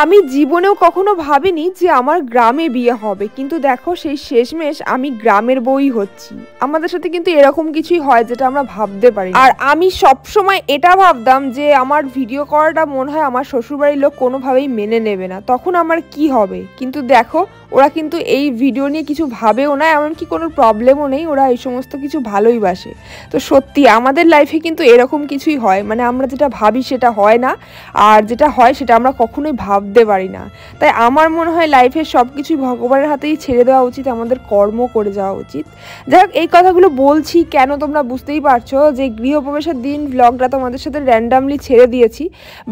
আমি জীবনেও কখনো ভাবিনি যে আমার গ্রামে বিয়ে হবে, কিন্তু দেখো সেই শেষমেশ আমি গ্রামের বউই হচ্ছি। আমাদের সাথে কিন্তু এরকম কিছুই হয় যেটা আমরা ভাবতে পারি। আর আমি সবসময় এটা ভাবতাম যে আমার ভিডিও করাটা মনে হয় আমার শ্বশুরবাড়ির লোক কোনোভাবেই মেনে নেবে না, তখন আমার কি হবে। কিন্তু দেখো ওরা কিন্তু এই ভিডিও নিয়ে কিছু ভাবেও না, এমনকি কোনো প্রবলেমও নেই, ওরা এই সমস্ত কিছু ভালোই বাসে। তো সত্যি আমাদের লাইফে কিন্তু এরকম কিছুই হয়, মানে আমরা যেটা ভাবি সেটা হয় না, আর যেটা হয় সেটা আমরা কখনোই ভাবতে পারি না। তাই আমার মনে হয় লাইফের সব কিছুই ভগবানের হাতেই ছেড়ে দেওয়া উচিত, আমাদের কর্ম করে যাওয়া উচিত। যাই হোক, এই কথাগুলো বলছি কেন তোমরা বুঝতেই পারছো যে গৃহপ্রবেশের দিন ব্লগটা তোমাদের সাথে র্যান্ডামলি ছেড়ে দিয়েছি,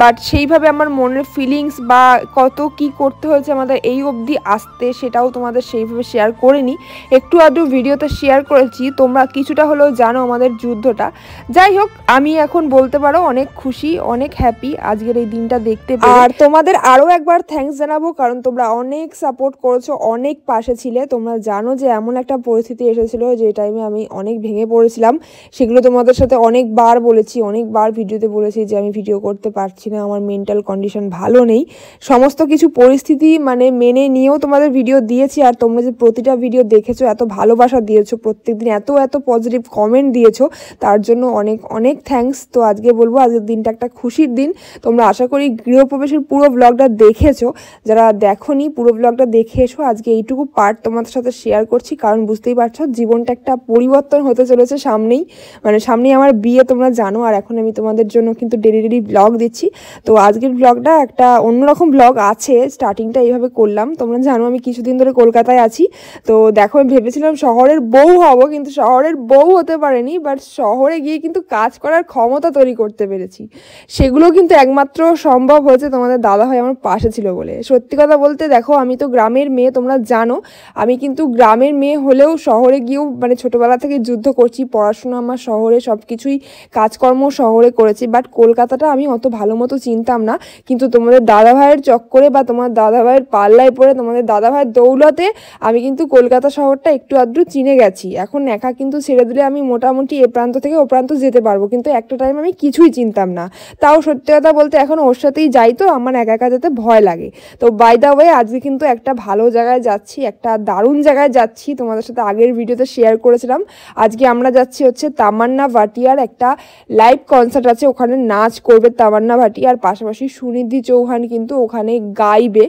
বাট সেইভাবে আমার মনের ফিলিংস বা কত কি করতে হয়েছে আমাদের এই অবধি আসতে সেটাও তোমাদের সেইভাবে শেয়ার করিনি, একটু আধটু ভিডিওতে শেয়ার করেছি। তোমরা কিছুটা হলেও জানো আমাদের যুদ্ধটা। যাই হোক, আমি এখন বলতে পারো অনেক খুশি, অনেক হ্যাপি আজকের এই দিনটা দেখতে পেয়ে। আর তোমাদের আরও একবার থ্যাঙ্কস জানাবো, কারণ তোমরা অনেক সাপোর্ট করেছো, অনেক পাশে ছিলে। তোমরা জানো যে এমন একটা পরিস্থিতি এসেছিলো যে টাইমে আমি অনেক ভেঙে পড়েছিলাম, সেগুলো তোমাদের সাথে অনেকবার বলেছি, অনেকবার ভিডিওতে বলেছি যে আমি ভিডিও করতে পারছি না, আমার মেন্টাল কন্ডিশন ভালো নেই। সমস্ত কিছু পরিস্থিতি মানে মেনে নিয়েও তোমাদের ভিডিও দিয়েছি। আর তোমরা যে প্রতিটা ভিডিও দেখেছো, এত ভালোবাসা দিয়েছো, প্রত্যেকদিন এত এত পজিটিভ কমেন্ট দিয়েছো, তার জন্য অনেক অনেক থ্যাঙ্কস। তো আজকে বলবো আজকের দিনটা একটা খুশির দিন। তোমরা আশা করি গৃহপ্রবেশের পুরো ব্লগটা দেখেছো, যারা দেখোনি পুরো ব্লগটা দেখে এসো। আজকে এইটুকু পার্ট তোমাদের সাথে শেয়ার করছি, কারণ বুঝতেই পারছো জীবনটা একটা পরিবর্তন হতে চলেছে সামনেই, মানে সামনেই আমার বিয়ে তোমরা জানো। আর এখন আমি তোমাদের জন্য কিন্তু ডেলি ডেলি ব্লগ দিচ্ছি। তো আজকের ব্লগটা একটা অন্যরকম ব্লগ আছে, স্টার্টিংটা এইভাবে করলাম। তোমরা জানো আমি কিছুদিন ধরে কলকাতায় আছি। তো দেখো আমি ভেবেছিলাম শহরের বউ হব, কিন্তু শহরের বউ হতে পারেনি, বাট শহরে গিয়ে কিন্তু কাজ করার ক্ষমতা তৈরি করতে পেরেছি। সেগুলো কিন্তু একমাত্র সম্ভব হয়েছে তোমাদের দাদাভাই আমার পাশে ছিল বলে। সত্যি কথা বলতে দেখো, আমি তো গ্রামের মেয়ে, তোমরা জানো। আমি কিন্তু গ্রামের মেয়ে হলেও শহরে গিয়েও মানে ছোটোবেলা থেকে যুদ্ধ করছি, পড়াশোনা আমার শহরে, সব কিছুই কাজকর্ম শহরে করেছি। বাট কলকাতাটা আমি অত ভালো মতো চিনতাম না, কিন্তু তোমাদের দাদাভাইয়ের চক্করে বা তোমার দাদাভাইয়ের পাল্লায় পড়ে, তোমাদের দাদাভাইয়ের দৌলতে আমি কিন্তু কলকাতা শহরটা একটু আধটু চিনে গেছি। এখন একা কিন্তু ছেড়ে দিলে আমি মোটামুটি এ প্রান্ত থেকে ও প্রান্ত যেতে পারবো, কিন্তু একটা টাইম আমি কিছুই চিনতাম না। তাও সত্যি কথা বলতে এখন ওর সাথেই যাই, তো আমার একা একা যেতে ভয় লাগে। তো বাই দ্য ওয়ে আজকে কিন্তু একটা ভালো জায়গায় যাচ্ছি, একটা দারুণ জায়গায় যাচ্ছি, তোমাদের সাথে আগের ভিডিওতে শেয়ার করেছিলাম। আজকে আমরা যাচ্ছি হচ্ছে তামান্না ভাটিয়ার একটা লাইভ কনসার্ট আছে, ওখানে নাচ করবে তামান্না ভাটিয়া, আর পাশাপাশি সুনিধি চৌহান কিন্তু ওখানে গাইবে,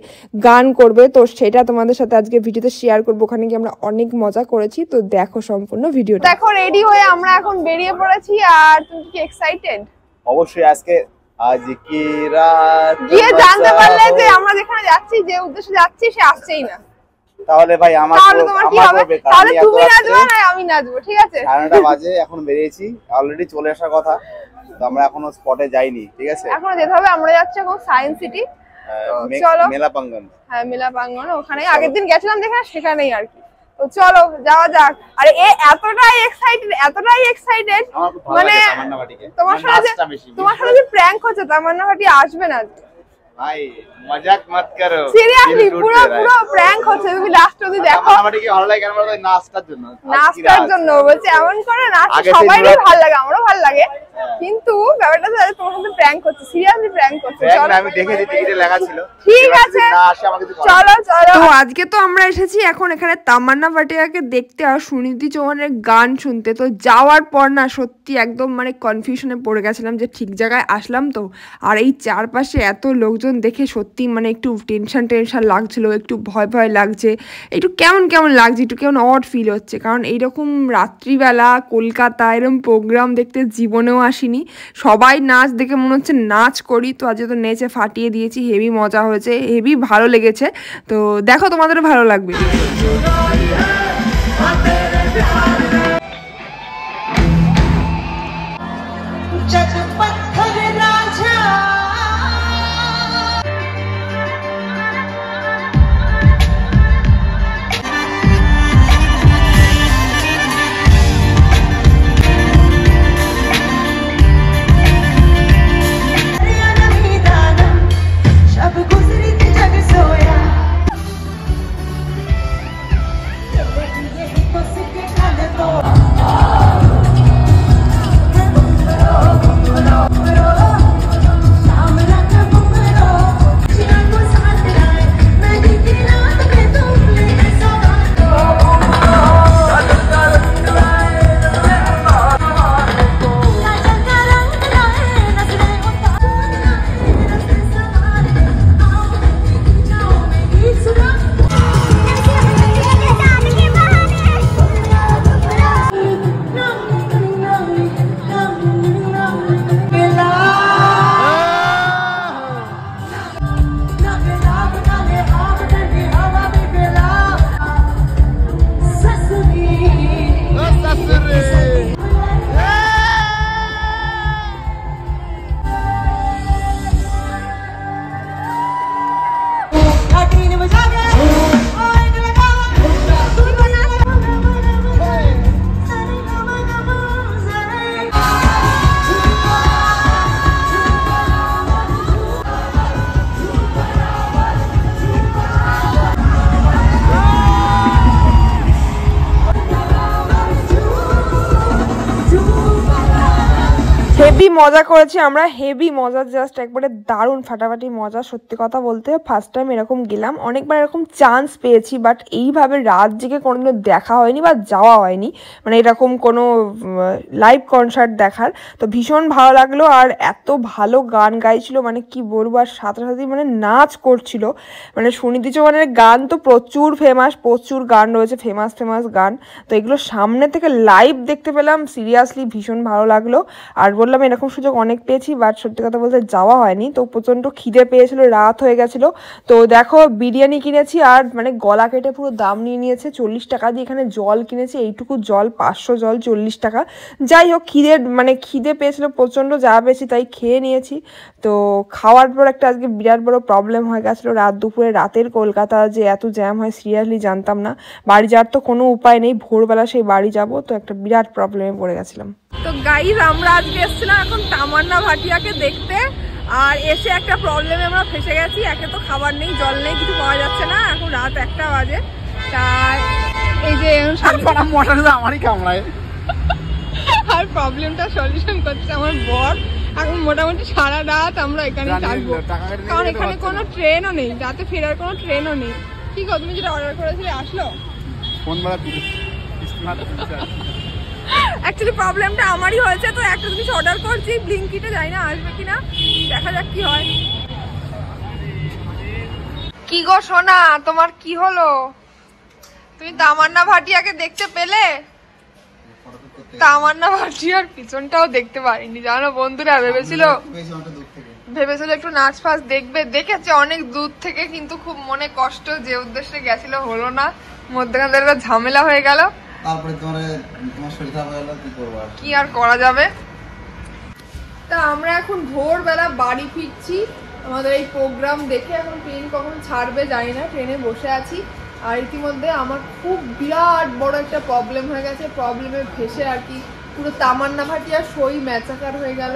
গান করবে। তো সেটা তোমাদের সাথে আজকে ভিডিওতে শেয়ার করবো। ওখানে গিয়ে আমরা অনেক মজা করেছি, তো দেখো সম্পূর্ণ ভিডিওটা। দেখো রেডি হয়ে আমরা এখন বেরিয়ে পড়েছি। আর তুমি কি এক্সাইটেড? অবশ্যই। আজকে আজ কি রাত গিয়ে জানতে পারলে যে আমরা যেখানে যাচ্ছি, যে উদ্দেশ্যে যাচ্ছি সে আসছেই না, তাহলে ভাই আমার তাহলে তোমার কি হবে? তাহলে তুমি নাচবে না আমি নাচবো, ঠিক আছে? 9:30 বাজে, এখন বেরিয়েছি, অলরেডি চলে আসার কথা, তো আমরা এখনো স্পটে যাইনি, ঠিক আছে? এখনো যেতে হবে। আমরা যাচ্ছি এখন সায়েন্স সিটি, চলো মেলা প্রাঙ্গণ। হ্যাঁ মেলা প্রাঙ্গণ, ওখানে আগের দিন গেছিলাম যেখানে, সেখানেই আর কি। তো চলো যাওয়া যাক। আরে এতটাই এক্সাইটেড মানে তোমার সাথে যে প্র্যাঙ্ক হচ্ছে, তামান্না ভাটি আসবে না ভাই, মজাক মত করো, সিরিয়াসলি পুরো প্র্যাঙ্ক হচ্ছে। তুমি লাস্ট অবধি দেখো। আমাকে কি ভালো লাগে কেন বলতো? নাচটার জন্য বলছে, এমন করে নাচ সবাইরই ভালো লাগে, আমারও ভালো লাগে, কিন্তু ব্যাপারটা হচ্ছে তোমার সাথে প্র্যাঙ্ক হচ্ছে, সিরিয়াসলি প্র্যাঙ্ক হচ্ছে। চলো, আমি দেখেছি টিকিটে লেখা ছিল, ঠিক আছে চলো। তো আজকে তো আমরা এসেছি এখন এখানে তামান্না ভাটিয়াকে দেখতে আর সুনিধি চৌহানের গান শুনতে। তো যাওয়ার পর না সত্যি একদম মানে কনফিউশনে পড়ে গেছিলাম যে ঠিক জায়গায় আসলাম তো। আর এই চারপাশে এত লোকজন দেখে সত্যি মানে একটু টেনশন লাগছিল, একটু ভয় লাগছে, একটু কেমন লাগছে, একটু কেমন অড ফিল হচ্ছে। কারণ এইরকম রাত্রিবেলা কলকাতা এরকম প্রোগ্রাম দেখতে জীবনেও আসিনি। সবাই নাচ দেখে মনে হচ্ছে নাচ করি। তো আজকে তো নেচে ফাটিয়ে দিয়েছি, হেভি মজা হয়েছে, হেভি ভালো লেগেছে। তো দেখো তোমাদেরও ভালো লাগবে। হেভি মজা করেছি আমরা, হেভি মজা, জাস্ট একবারে দারুণ ফাটাফাটি মজা। সত্যি কথা বলতে ফার্স্ট টাইম এরকম গেলাম, অনেকবার এরকম চান্স পেয়েছি, বাট এইভাবে রাত জেগে কোনোদিনও দেখা হয়নি বা যাওয়া হয়নি, মানে এরকম কোনো লাইভ কনসার্ট দেখার। তো ভীষণ ভালো লাগলো, আর এত ভালো গান গাইছিল মানে কি বলবো, আর সাথে সাথে মানে নাচ করছিল। মানে সুনিধি চৌহানের গান তো প্রচুর ফেমাস, প্রচুর গান রয়েছে ফেমাস ফেমাস গান, তো এগুলো সামনে থেকে লাইভ দেখতে পেলাম, সিরিয়াসলি ভীষণ ভালো লাগলো। আর বললাম এরকম সুযোগ অনেক পেয়েছি, বাট সত্যি কথা বলতে যাওয়া হয়নি। তো প্রচণ্ড খিদে পেয়েছিল, রাত হয়ে গেছিলো। তো দেখো বিরিয়ানি কিনেছি, আর মানে গলা কেটে পুরো দাম নিয়ে নিয়েছে 40 টাকা দিয়ে। এখানে জল কিনেছি, এইটুকু জল 500 জল 40 টাকা। যাই হোক খিদে পেয়েছিল প্রচণ্ড, যা পেয়েছি তাই খেয়ে নিয়েছি। তো খাওয়ার পর একটা আজকে বিরাট বড় প্রবলেম হয়ে গেছিলো রাত দুপুরে। রাতের কলকাতা যে এত জ্যাম হয় সিরিয়াসলি জানতাম না। বাড়ি যাওয়ার তো কোনো উপায় নেই, ভোরবেলা সেই বাড়ি যাব, তো একটা বিরাট প্রবলেমে পড়ে গেছিলাম। তো গাইজ আমরা আজকে এসেছিলাম এখন তামান্না ভাটিয়াকে দেখতে, আর এসে একটা প্রবলেমে আমরা ফেসে গেছি। একে তো খাবার নেই, জল নেই, কিছু পাওয়া যাচ্ছে না, এখন রাত 1টা বাজে। তাই এই যে আমারই কামড়ায়, আর প্রবলেমটা সলিউশন করছে আমার বর। এখন মোটামুটি সারা রাত আমরা এখানে থাকবো, কারণ এখানে কোনো ট্রেনও নেই, রাতে ফেরার কোনো ট্রেনও নেই। কি গো, তুমি যেটা অর্ডার করেছিলে আসলো? অ্যাকচুয়ালি প্রবলেমটা আমারই হয়েছে, তো একটা জিনিস অর্ডার করছি ব্লিঙ্কিটে, যাই না আসবে কিনা, দেখা যাক কি হয়। কি গো সোনা, তোমার কি হলো? তুমি তামান্না ভাটিয়াকে দেখতে পেলে? তামান্না ভাটিয়ার পিছনটাও দেখতে পারিনি জানো বন্ধুরা। ভেবেছিল একটু নাচ ফাচ দেখবে, দেখেছে অনেক দূর থেকে, কিন্তু খুব মনে কষ্ট, যে উদ্দেশ্যে গেছিল হলো না, মধ্যখানে একটা ঝামেলা হয়ে গেল। তারপরে তোমার শরীর খারাপ হয়ে গেল, কি করব, কি আর করা যাবে। তা আমরা এখন ভোরবেলা বাড়ি ফিরছি আমাদের এই প্রোগ্রাম দেখে। এখন ট্রেন কখন ছাড়বে জানি না, ট্রেনে বসে আছি। আর ইতিমধ্যে আমার খুব বিরাট বড় একটা প্রবলেম হয়ে গেছে, প্রবলেমে ফেসে আর কি পুরো তামান্না ভাটিয়া সই ম্যাচাকার হয়ে গেল।